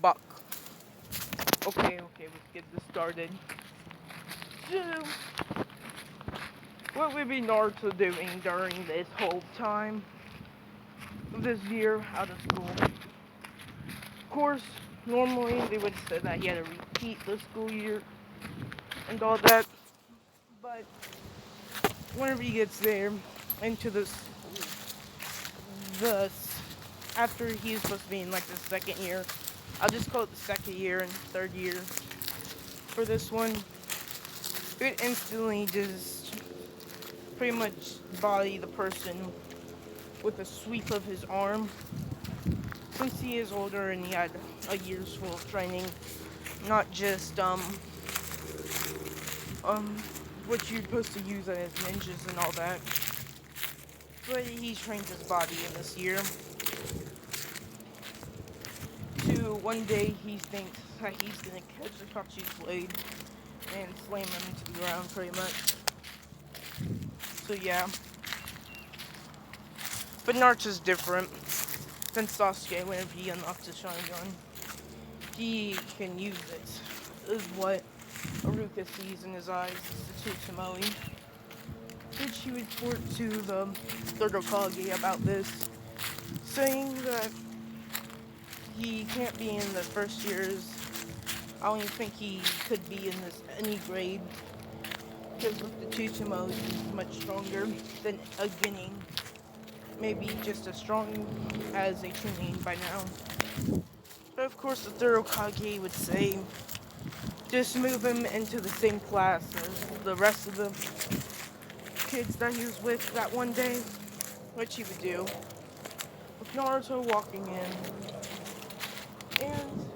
buck. Okay, let's get this started. So, what would be Naruto doing during this whole time of this year out of school? Of course, normally they would say that he had to repeat the school year and all that, but whenever he gets there into this after he's supposed to be in like the second year, I'll just call it the second year and third year for this one. It instantly just pretty much body the person with a sweep of his arm. Since he is older and he had a year's full of training, not just um what you're supposed to use as ninjas and all that. But he trains his body in this year to one day he thinks that he's gonna catch Akachi's blade and slam him to the ground pretty much. So yeah. But Naruto's different than Sasuke. Whenever he unlocks his Sharingan, he can use it. Is what Aruka sees in his eyes, the Tsutomoe. Which he would report to the third Hokage about this, saying that he can't be in the first years. I don't even think he could be in this any grade, because with the Tsutomoe he's much stronger than a Genin. Maybe just as strong as a Chunin by now. But of course the third Hokage would say, just move him into the same class as the rest of the kids that he was with that one day, which he would do. With Naruto walking in, and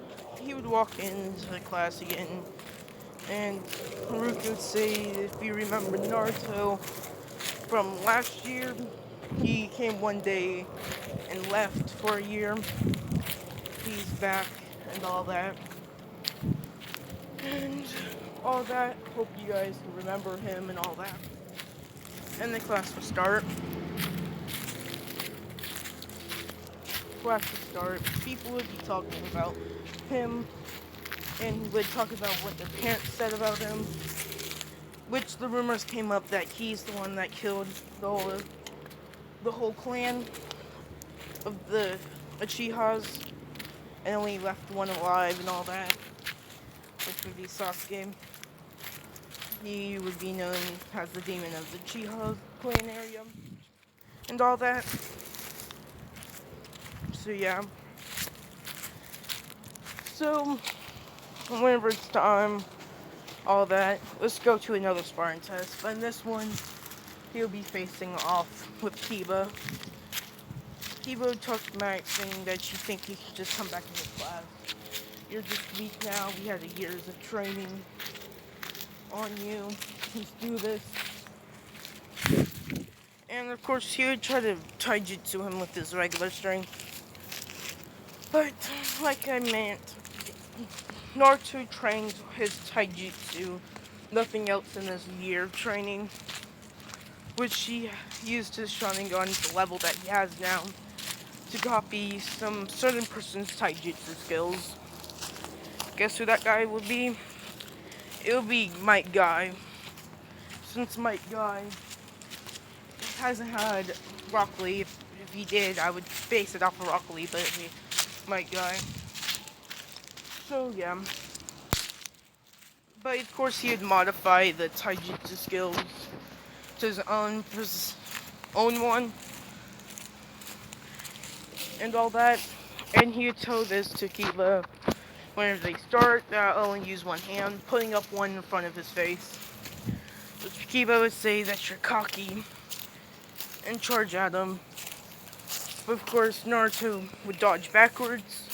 he would walk into the class again, and Haruki would say, if you remember Naruto from last year, he came one day and left for a year. He's back and all that. And all that. Hope you guys can remember him and all that. And the class will start. Class will start. People would be talking about him and would talk about what their parents said about him. Which the rumors came up that he's the one that killed the whole clan of the Uchihas and only left one alive and all that, which would be Sasuke. He would be known as the demon of the Uchiha clan area and all that. So yeah. So whenever it's time, all that, let's go to another sparring test. But in this one, he'll be facing off with Kiba. Kiba talked smack saying that you think he should just come back into class. You're just weak now. We had years of training on you. Let's do this. And of course, he would try to taijutsu him with his regular strength. But, like I meant, Naruto trained his taijutsu, nothing else in his year of training, which he used his Sharingan to the level that he has now to copy some certain person's taijutsu skills. Guess who that guy would be? It would be Might Guy. Since Might Guy hasn't had Rock Lee, if he did, I would base it off of Rock Lee, but it'd be Might Guy. So yeah. But of course he would modify the taijutsu skills to his own one. And all that. And he would tell this to Kiba whenever they start, that I'll only use one hand, putting up one in front of his face. Which Kiba would say that you're cocky and charge at him. But of course Naruto would dodge backwards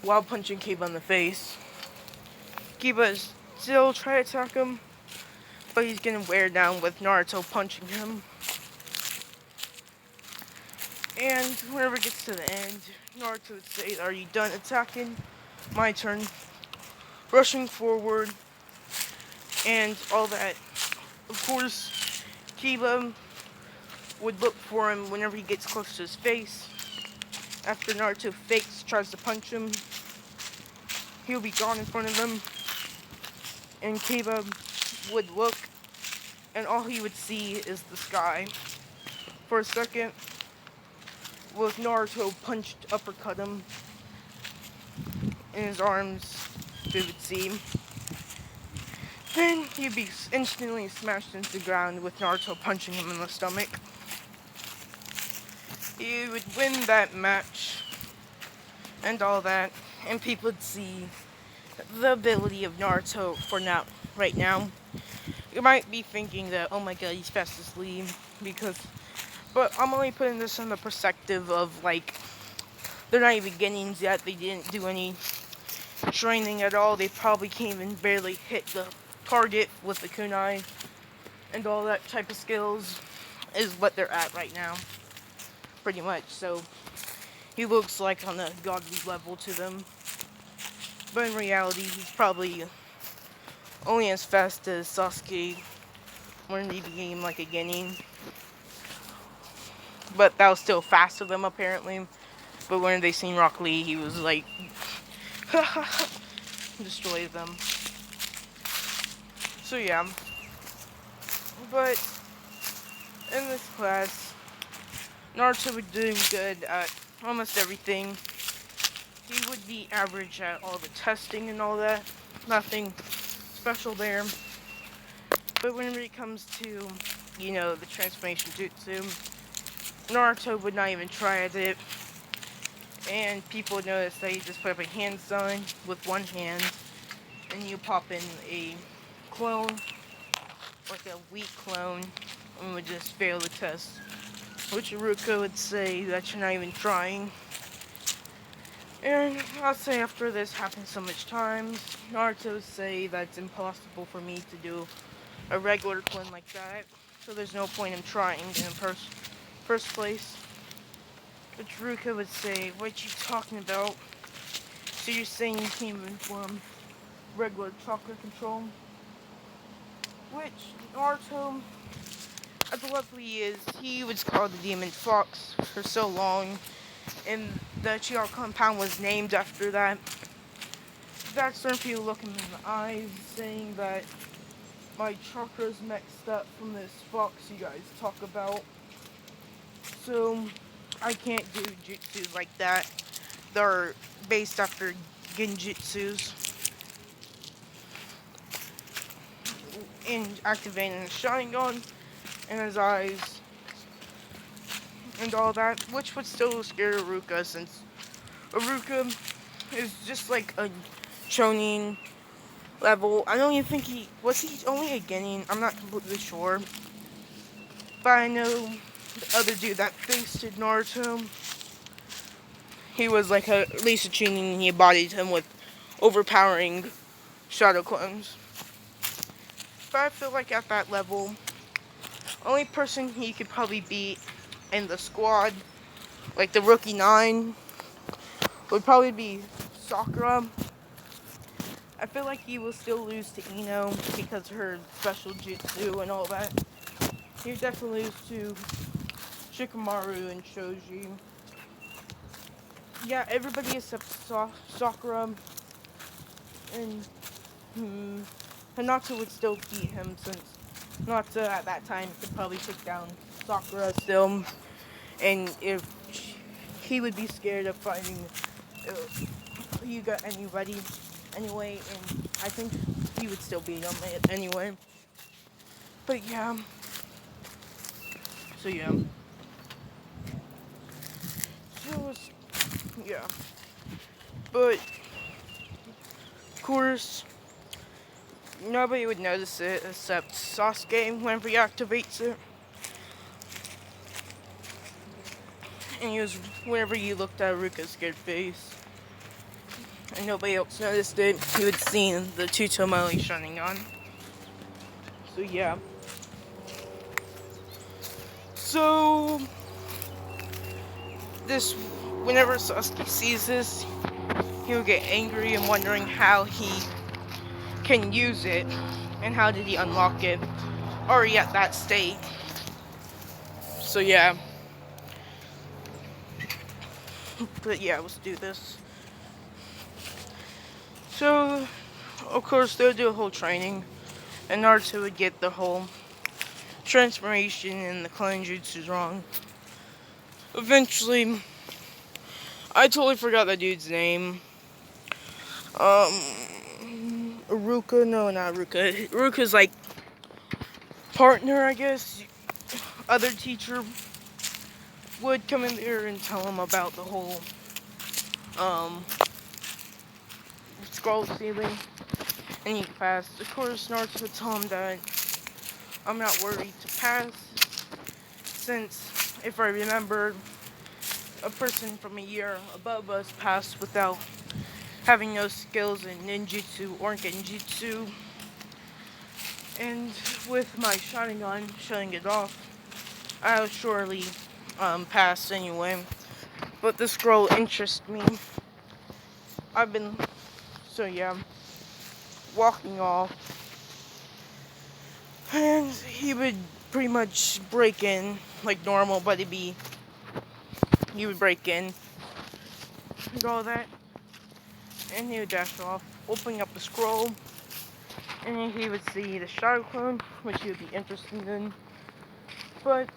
while punching Kiba in the face. Kiba is still trying to attack him, but he's getting wear down with Naruto punching him. And whenever it gets to the end, Naruto would say, are you done attacking? My turn. Rushing forward and all that. Of course, Kiba would look for him whenever he gets close to his face. After Naruto fakes, tries to punch him. he would be gone in front of them, and Kiba would look, and all he would see is the sky. For a second, with Naruto punched uppercut him in his arms, they would see. Then he'd be instantly smashed into the ground with Naruto punching him in the stomach. He would win that match and all that, and people would see the ability of Naruto for now. Right now, you might be thinking that, oh my god, he's fast asleep, but I'm only putting this in the perspective of, like, they're not even beginnings yet. They didn't do any training at all. They probably can't even barely hit the target with the kunai and all that type of skills is what they're at right now, pretty much. So he looks like on a godly level to them, but in reality he's probably only as fast as Sasuke when he became like a genin, but that was still faster than them apparently. But when they seen Rock Lee, he was like destroy them. So yeah, but in this class, Naruto would do good at almost everything. He would be average at all the testing and all that. Nothing special there. But whenever it comes to, the transformation jutsu, Naruto would not even try at it. And people would notice that he just put up a hand sign with one hand, and you pop in a clone, like a weak clone, and would just fail the test. Which Iruka would say that you're not even trying. And I'll say after this happens so much times, Naruto would say that it's impossible for me to do a regular clone like that, so there's no point in trying in the first place. But Iruka would say, what you talking about? So you're saying you can't even form regular chakra control? Which Naruto, as lucky he is, he was called the Demon Fox for so long, and the uchiha compound was named after that. That's when people look him in the eyes, saying that my chakra's mixed up from this fox you guys talk about. So I can't do jutsus like that. They're based after genjutsus. In activating his Sharingan in his eyes and all that, which would still scare Iruka, since Iruka is just like a shonin level. I don't even think he only a genin. I'm not completely sure, but I know the other dude that faced Naruto, he was like at least a chunin, and he embodied him with overpowering shadow clones. But I feel like at that level, only person he could probably beat in the squad, like the rookie 9, would probably be Sakura. I feel like he will still lose to Ino because of her special jutsu and all that. He would definitely lose to Shikamaru and Shoji. Yeah, everybody except Sakura and Hinata would still beat him, since Hinata at that time could probably take down Sakura still, and if he would be scared of fighting Hyuga anyway, and I think he would still beat him anyway. But yeah, so yeah, but of course nobody would notice it except Sasuke whenever he activates it. And whenever you looked at Iruka's scared face, and nobody else noticed it, he would see the Tutomoli shining on. So yeah. So whenever Sasuke sees this, he'll get angry and wondering how he can use it, and how did he unlock it, already at that state. So yeah. But yeah, let's do this. So, of course, they'll do a whole training, and Naruto would get the whole transformation and the clone jutsu wrong. Eventually, I totally forgot that dude's name. Aruka? No, not Aruka. Aruka's like partner, I guess. Other teacher would come in there and tell him about the whole um scroll ceiling, and he passed. Of course, Naruto would tell him that I'm not worried to pass, since if I remember, a person from a year above us passed without having no skills in ninjutsu or genjutsu, and with my Sharingan shutting it off, I'll surely pass anyway. But this scroll interests me. I've been, so yeah, walking off, and he would pretty much break in like normal, but he would break in and all that, and he would dash off, opening up the scroll, and he would see the shadow clone, which he would be interested in. But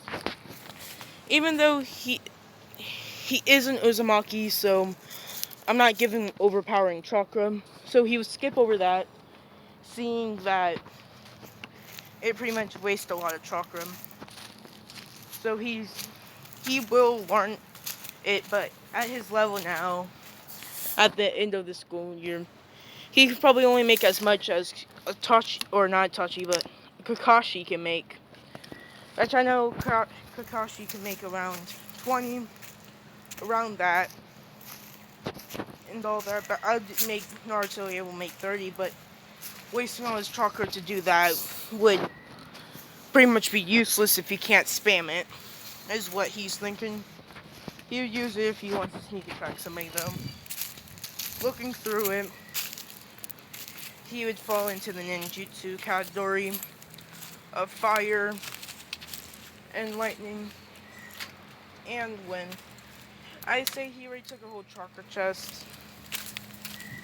even though he is an Uzumaki, so I'm not giving overpowering chakra, so he would skip over that, seeing that it pretty much wastes a lot of chakra. So he will learn it, but at his level now, at the end of the school year, he could probably only make as much as a Tachi, or not Tachi, but Kakashi can make. Which I know Kakashi can make around 20, around that, and all that. But I'd make Naruto able to make 30, but wasting all his chakra to do that would pretty much be useless if he can't spam it, is what he's thinking. He would use it if he wants to sneak attack somebody, though. Looking through it, he would fall into the ninjutsu category of fire and lightning and wind. I say he already took a whole chakra chest,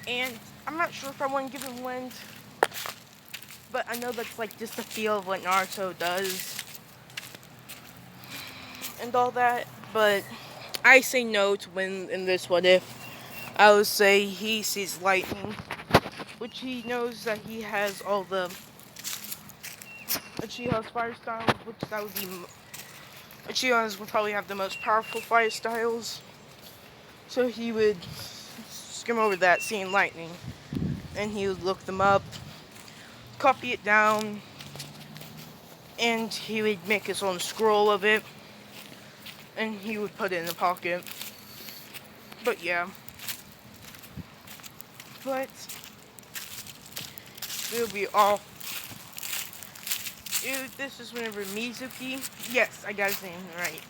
and I'm not sure if I want to give him wind, but I know that's like just the feel of what Naruto does and all that, but I say no to wind in this what if. I would say he sees lightning, which he knows that he has all the Uchiha's fire styles, which that would be Uchiha's would probably have the most powerful fire styles. So he would skim over that, seeing lightning, and he would look them up, copy it down, and he would make his own scroll of it, and he would put it in a pocket. But yeah. But it'll be all. Dude, this is whenever Mizuki, yes, I got his name right,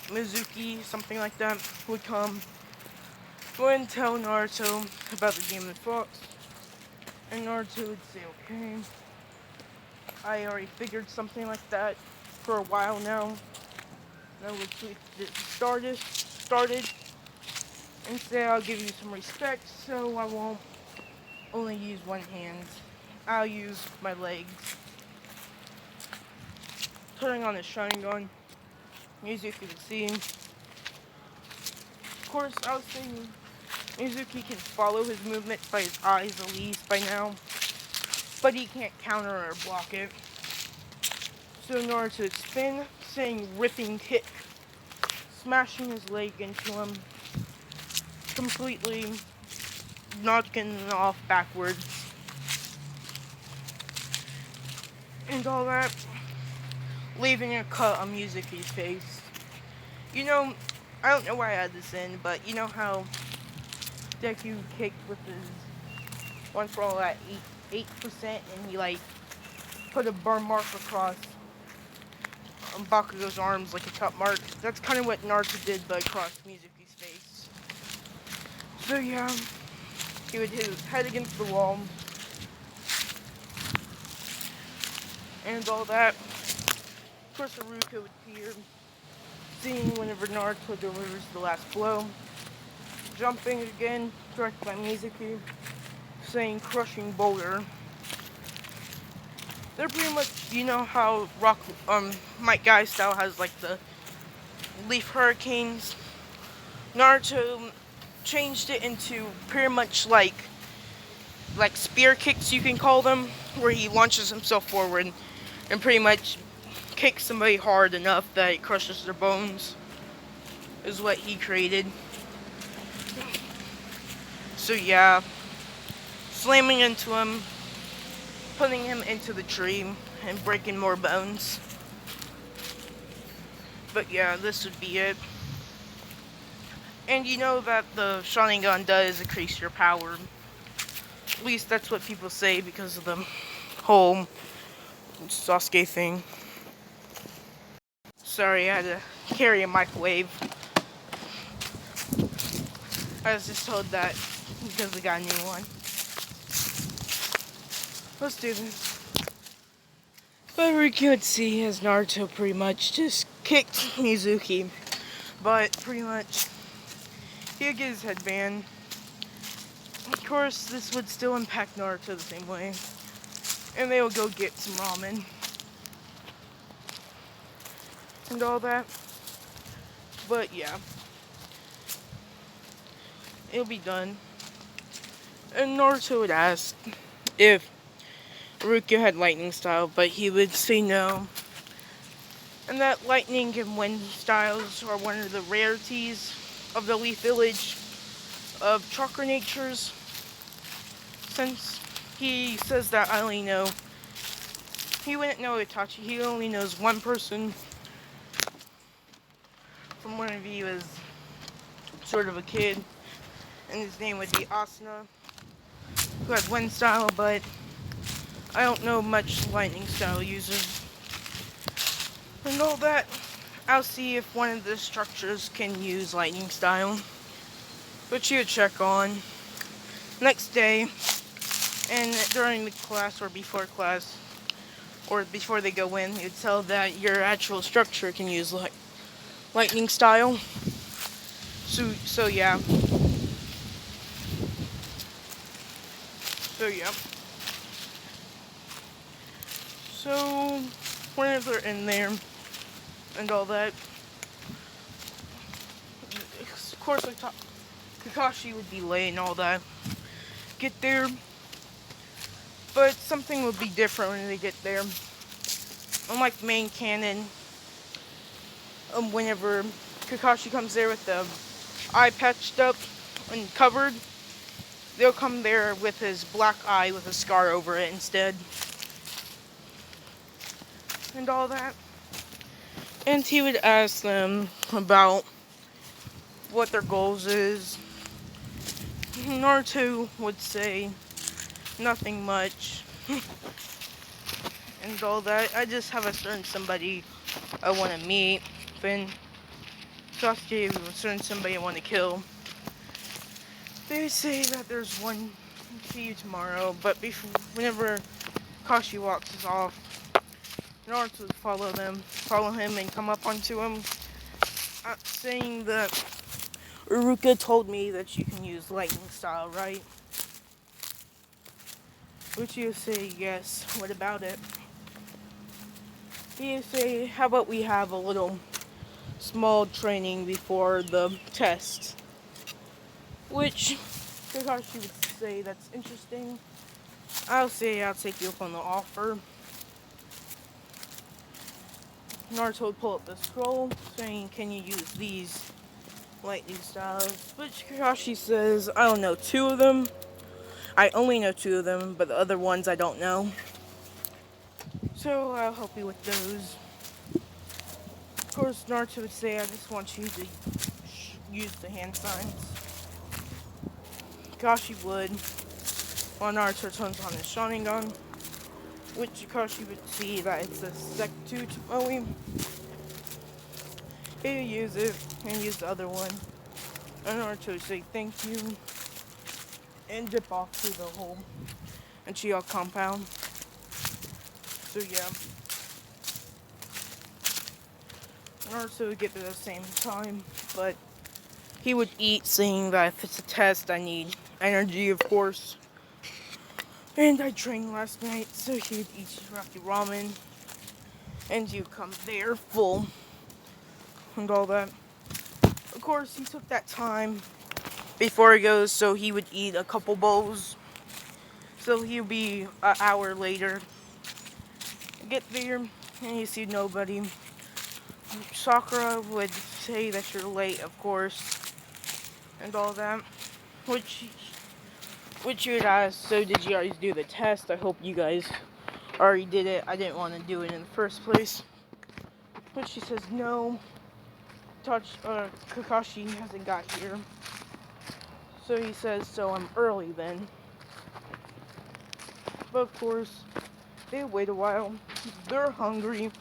Mizuki, something like that, would come, go and tell Naruto about the Demon Fox, and Naruto would say, okay, I already figured something like that for a while now. And I would tweet it started, and say I'll give you some respect, so I won't only use one hand. I'll use my legs. Turning on his Sharingan, Mizuki would see. Of course, I was saying Mizuki can follow his movements by his eyes at least by now, but he can't counter or block it. So Naruto would spin, saying ripping kick, smashing his leg into him, completely knocking it off backwards, and all that, leaving a cut on Mizuki's face. You know, I don't know why I had this in, but you know how Deku kicked with his one for all at 8%, and he like put a burn mark across Bakugo's arms like a cut mark. That's kind of what Naruto did, but across Mizuki's face. So yeah, he would hit his head against the wall, and all that. Of course, Haruka would appear, seeing whenever Naruto delivers the last blow, jumping again, directed by Mizuki, saying crushing boulder. They're pretty much, you know how Mike Guy style has like the leaf hurricanes. Naruto changed it into pretty much like spear kicks, you can call them, where he launches himself forward and pretty much kicks somebody hard enough that it crushes their bones, is what he created. So yeah, slamming into him, putting him into the tree, and breaking more bones. But yeah, this would be it. And you know that the Sharingan does increase your power. At least that's what people say because of the whole Sasuke thing. Sorry, I had to carry a microwave. I was just told that because we got a new one. Let's do this. But we could see as Naruto pretty much just kicked Mizuki. But pretty much, he'll get his headband. Of course, this would still impact Naruto the same way. And they'll go get some ramen. And all that. But yeah. It'll be done. And Naruto would ask if Rukia had lightning style, but he would say no. And that lightning and wind styles are one of the rarities of the Leaf Village of chakra natures. Since he says that I only know, he wouldn't know Itachi, he only knows one person from when he was sort of a kid, and his name would be Asuna, who has wind style, but I don't know much lightning style users. And all that, I'll see if one of the structures can use lightning style, which you would check on. Next day, and during the class or before class, or before they go in, you'd tell that your actual structure can use lightning style. So yeah. So whenever they're in there and all that, of course Kakashi would be late and all that. Get there, but something would be different when they get there. Unlike the main canon, whenever Kakashi comes there with the eye patched up and covered, they'll come there with his black eye with a scar over it instead. And all that. And he would ask them about what their goals is. Naruto would say nothing much. And all that. I just have a certain somebody I want to meet. Then Sasuke would certain somebody I want to kill. They say that there's one to you tomorrow, but whenever Kashi walks off, Naruto would follow him and come up onto him, saying that Uruka told me that you can use lightning style, right? Which you say, yes, what about it? You say, how about we have a little small training before the test? Which Kakashi would say that's interesting. I'll say I'll take you up on the offer. Naruto would pull up the scroll, saying, can you use these lightning styles? Which Kakashi says, I don't know 2 of them. I only know 2 of them, but the other ones I don't know. So I'll help you with those. Of course, Naruto would say, I just want you to use the hand signs. Kakashi would, while Naruto turns on his Sharingan, which Kakashi would see that it's a Sec 2 Tomoe. He'll use it and use the other one. And Naruto would say thank you and dip off through the whole Uchiha compound. So yeah. Naruto would get there at the same time, but he would eat, saying that if it's a test I need energy, of course. And I trained last night, so he would eat Rocky Ramen, and you come there full, and all that. Of course, he took that time before he goes, so he would eat a couple bowls. So he'll be an hour later. Get there, and you see nobody. Sakura would say that you're late, of course, and all that. Which you would ask, so did you guys do the test? I hope you guys already did it. I didn't want to do it in the first place. But she says no. Kakashi hasn't got here. So he says, so I'm early then. But of course, they wait a while. They're hungry.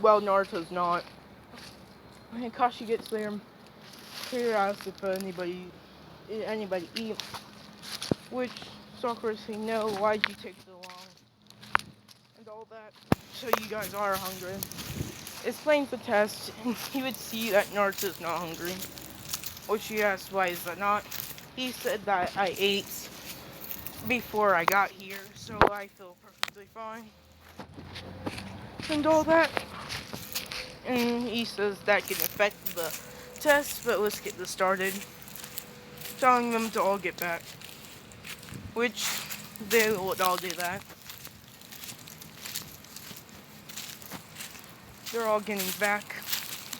Well, Naruto's not. And Kakashi gets there. He asks if anybody eat. Which Sakura say no. Why'd you take so long? And all that. So you guys are hungry. Explains the test, and he would see that Naruto's not hungry. Which he asked, why is that not? He said that I ate before I got here, so I feel perfectly fine. And all that. And he says that can affect the test, but let's get this started. Telling them to all get back. Which they would all do that. They're all getting back.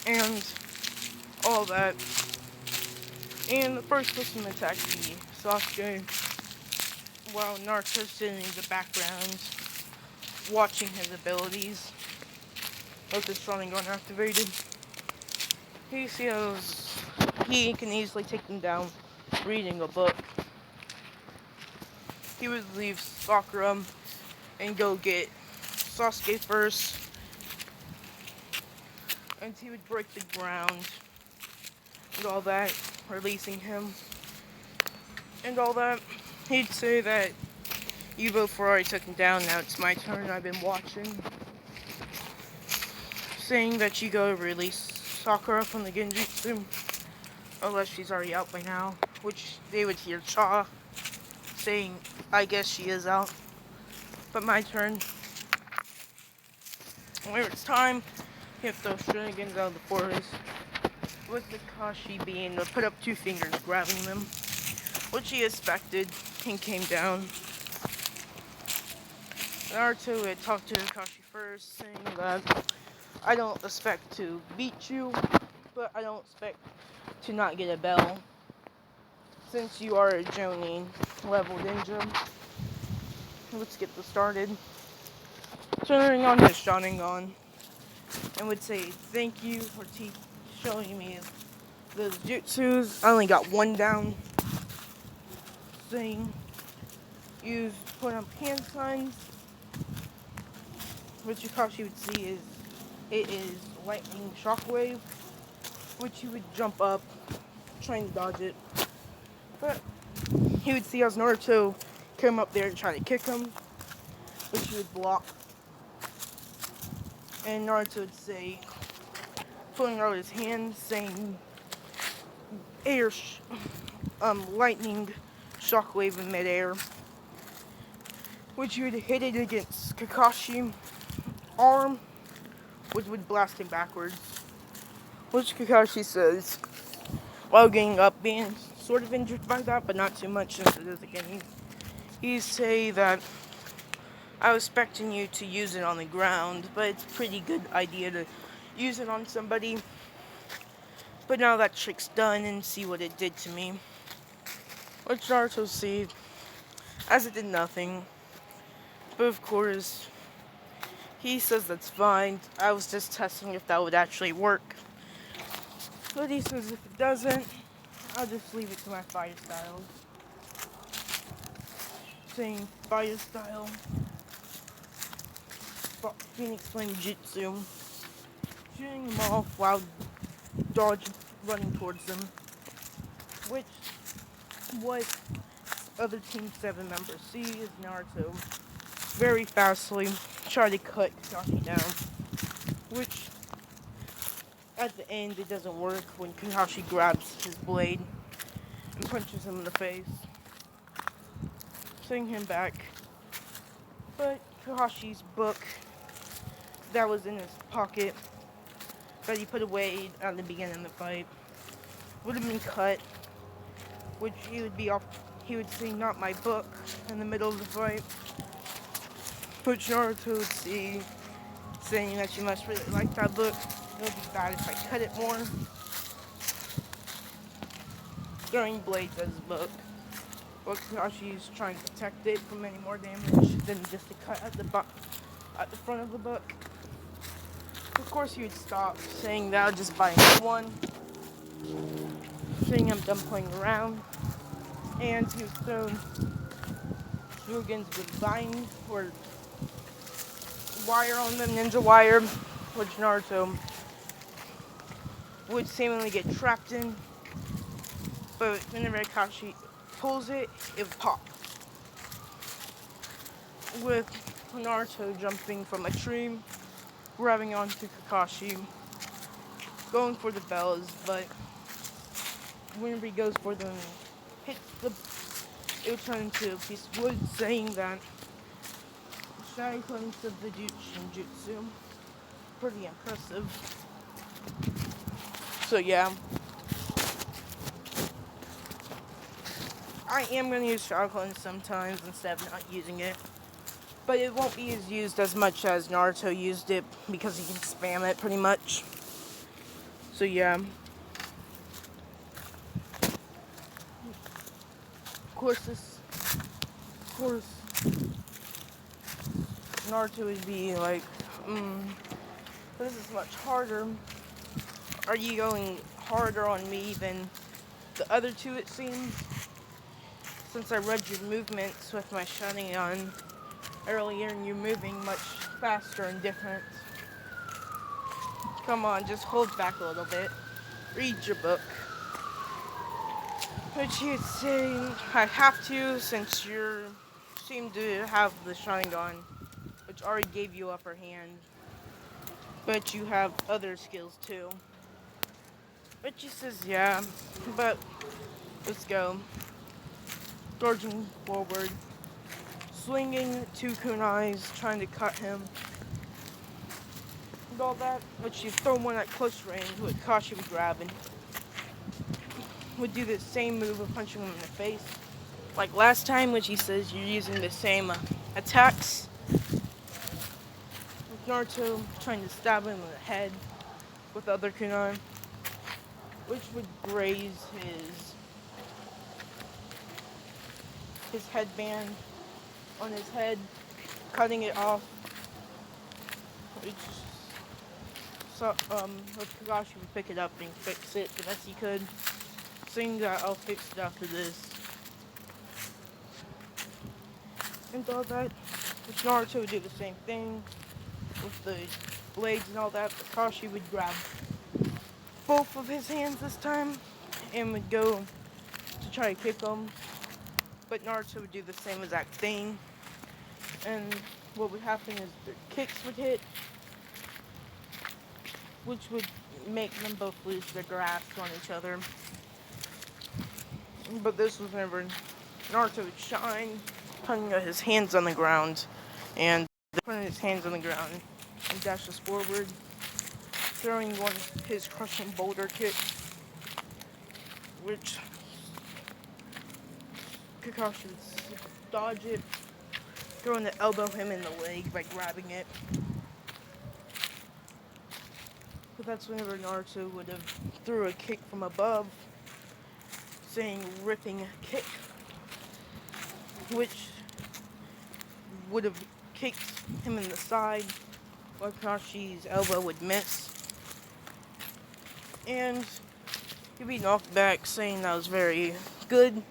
And all that. And the first person to attack me, Sasuke, while Naruto's sitting in the background, watching his abilities, with his Sharingan activated. He feels he can easily take them down reading a book. He would leave Sakura and go get Sasuke first, and he would break the ground and all that, releasing him and all that. He'd say that you before I took him down, now it's my turn, I've been watching. Saying that you go release Sakura from the Genjutsu, unless she's already out by now, which they would hear Cha saying, I guess she is out. But my turn. Whenever it's time, hit those Sharingan out of the forest, with the Kashi being to put up two fingers, grabbing them, which he expected, and came down. Naruto had talked to Kakashi first, saying that I don't expect to beat you, but I don't expect to not get a bell, since you are a Jonin level ninja. Let's get this started. Turning on his Sharingan, and would say thank you for showing me the jutsus. I only got one down. Saying use put up hand signs, which Kakashi would see is it is lightning shockwave, which he would jump up, trying to dodge it. But he would see as Naruto come up there and try to kick him, which he would block. And Naruto would say, pulling out his hand, saying lightning shockwave in midair, which he would hit it against Kakashi's arm, which would blast him backwards. Which Kakashi says, while getting up, being sort of injured by that, but not too much since it is again. He say that I was expecting you to use it on the ground, but it's a pretty good idea to use it on somebody. But now that trick's done, and see what it did to me. Which Naruto see, as it did nothing. But of course, he says that's fine. I was just testing if that would actually work. But he says if it doesn't, I'll just leave it to my fire styles. Saying fire style, Phoenix Flame Jutsu, shooting them off while running towards them. Which, what other Team 7 members see is Naruto very fastly try to cut Kakashi down. Which, at the end, it doesn't work when Kakashi grabs his blade and punches him in the face. sending him back. But Kakashi's book that was in his pocket that he put away at the beginning of the fight would have been cut, which he would say, "Not my book," in the middle of the fight, which Naruto would see, saying that she must really like that book. It would be bad if I cut it more. Throwing blades at his book. But Kakashi's trying to protect it from any more damage than just a cut at the front of the book. Of course, he would stop, saying that I'll just buy a new one, saying I'm done playing around, and he would throw Shurikens with vine or wire on them, ninja wire, which Naruto would seemingly get trapped in, but whenever Kakashi pulls it, it would pop. With Naruto jumping from a tree, grabbing onto Kakashi, going for the bells, but whenever he goes for them, hits it would turn into a piece of wood, saying that Sharingan of the Jutsu. Pretty impressive. So yeah. I am going to use Sharingan sometimes instead of not using it. But it won't be used as much as Naruto used it because he can spam it pretty much. So yeah. Of course, Naruto would be like, this is much harder. Are you going harder on me than the other two, it seems? Since I read your movements with my Sharingan earlier and you're moving much faster and different. Come on, just hold back a little bit. Read your book. Which you'd say, I have to, since you seem to have the Sharingan, which already gave you upper hand. But you have other skills too. But she says, yeah, but let's go. Charging forward, swinging two kunais, trying to cut him. And all that, but you throw one at close range, which Kashi would grab and would do the same move of punching him in the face. Like last time, which he says you're using the same attacks. With Naruto trying to stab him in the head with the other kunai, which would graze his headband on his head, cutting it off. Which Kakashi would pick it up and fix it the best he could, saying that I'll fix it after this. And all that, which Naruto would do the same thing with the blades and all that. Kakashi would grab both of his hands this time and would go to try to kick him. But Naruto would do the same exact thing. And what would happen is their kicks would hit, which would make them both lose their grasp on each other. But this was whenever Naruto would shine, putting his hands on the ground, and putting his hands on the ground and dashes forward, throwing one of his crushing boulder kicks, which Kakashi would dodge it, throwing to elbow him in the leg by grabbing it. But that's whenever Naruto would have threw a kick from above, saying ripping kick, which would have kicked him in the side, while Kakashi's elbow would miss. And he'd be knocked back, saying that was very good.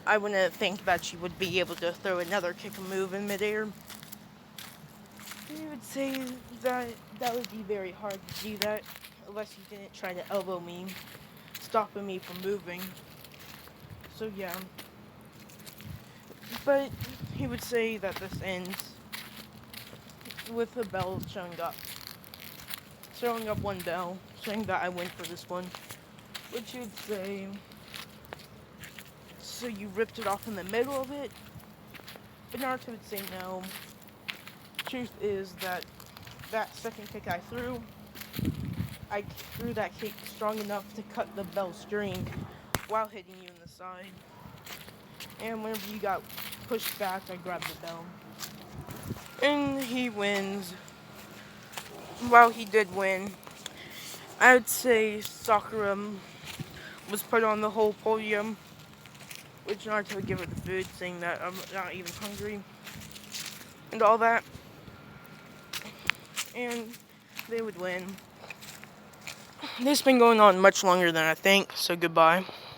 I wouldn't think that she would be able to throw another kick and move in midair. He would say that would be very hard to do that unless he didn't try to elbow me, stopping me from moving. So yeah. But he would say that this ends with the bell showing up one bell, saying that I win for this one. Which he would say, so you ripped it off in the middle of it? But Naruto would say no. Truth is that second kick I threw that kick strong enough to cut the bell's string while hitting you in the side. And whenever you got pushed back, I grabbed the bell. And he wins. While he did win, I would say Sakura was put on the whole podium, which Naruto would give her the food, saying that I'm not even hungry, and all that. And they would win. This has been going on much longer than I think, so goodbye.